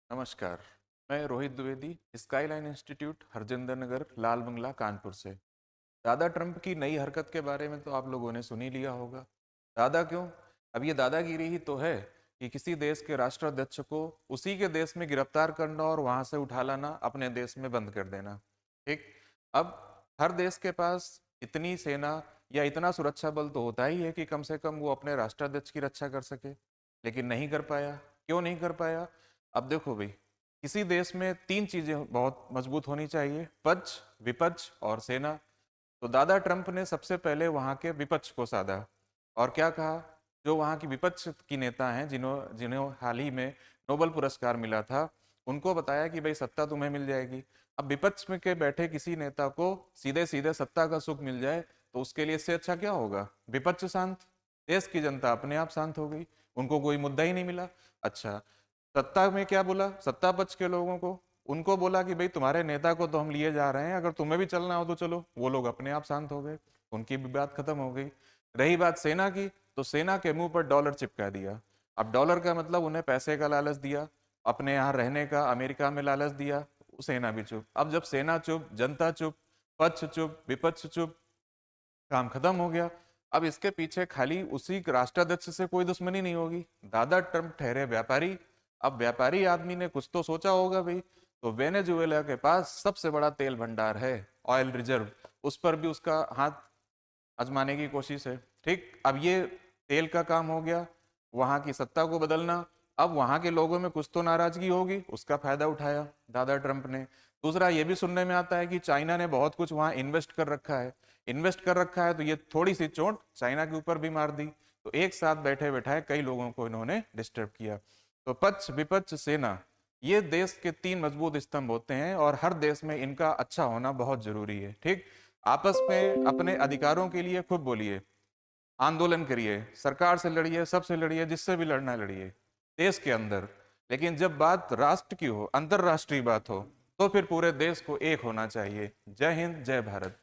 नमस्कार। मैं Rohit Dwivedi, skyline institute, Harjinder नगर, लाल बंगला, कानपुर से। दादा ट्रंप की नई हरकत के बारे में तो आप लोगों ने सुन ही लिया होगा। दादा क्यों? अब ये दादागिरी ही तो है कि किसी देश के राष्ट्राध्यक्ष को उसी के देश में गिरफ्तार करना और वहां से उठा लाना, अपने देश में बंद कर देना। ठीक। अब हर देश के पास इतनी सेना या इतना सुरक्षा बल तो होता ही है कि कम से कम वो अपने राष्ट्राध्यक्ष की रक्षा कर सके, लेकिन नहीं कर पाया। क्यों नहीं कर पाया? अब देखो भाई, किसी देश में तीन चीजें बहुत मजबूत होनी चाहिए: पक्ष, विपक्ष और सेना। तो दादा ट्रंप ने सबसे पहले वहां के विपक्ष को साधा और क्या कहा? जो वहां की विपक्ष की नेता हैं, जिन्हों जिन्हें हाल ही में नोबेल पुरस्कार मिला था, उनको बताया कि भाई सत्ता तुम्हें मिल जाएगी। अब विपक्ष में के बैठे किसी नेता को सीधे सीधे सत्ता का सुख मिल जाए तो उसके लिए इससे अच्छा क्या होगा? विपक्ष शांत, देश की जनता अपने आप शांत हो गई, उनको कोई मुद्दा ही नहीं मिला। अच्छा, सत्ता में क्या बोला? सत्ता पक्ष के लोगों को, उनको बोला कि भाई तुम्हारे नेता को तो हम लिए जा रहे हैं, अगर तुम्हें भी चलना हो तो चलो। वो लोग अपने आप शांत हो गए, उनकी भी बात खत्म हो गई। रही बात सेना की, तो सेना के मुंह पर डॉलर चिपका दिया। अब डॉलर का मतलब उन्हें पैसे का लालच दिया, अपने यहाँ रहने का अमेरिका में लालच दिया। सेना भी चुप। अब जब सेना चुप, जनता चुप, पक्ष चुप, विपक्ष चुप, काम खत्म हो गया। अब इसके पीछे खाली उसी राष्ट्राध्यक्ष से कोई दुश्मनी नहीं होगी। दादा ट्रंप ठहरे व्यापारी। अब व्यापारी आदमी ने कुछ तो सोचा होगा भाई। तो वेनेजुएला के पास सबसे बड़ा तेल भंडार है, ऑयल रिजर्व, उस पर भी उसका हाथ आजमाने की कोशिश है। ठीक। अब ये तेल का काम हो गया, वहां की सत्ता को बदलना। अब वहां के लोगों में कुछ तो नाराजगी होगी, उसका फायदा उठाया दादा ट्रंप ने। दूसरा ये भी सुनने में आता है कि चाइना ने बहुत कुछ वहां इन्वेस्ट कर रखा है। इन्वेस्ट कर रखा है तो ये थोड़ी सी चोट चाइना के ऊपर भी मार दी। तो एक साथ बैठे बैठाए कई लोगों को इन्होंने डिस्टर्ब किया। तो पक्ष, विपक्ष, सेना, ये देश के तीन मजबूत स्तंभ होते हैं और हर देश में इनका अच्छा होना बहुत जरूरी है। ठीक। आपस में अपने अधिकारों के लिए खूब बोलिए, आंदोलन करिए, सरकार से लड़िए, सबसे लड़िए, जिससे भी लड़ना लड़िए देश के अंदर। लेकिन जब बात राष्ट्र की हो, अंतरराष्ट्रीय बात हो, तो फिर पूरे देश को एक होना चाहिए। जय हिंद, जय भारत।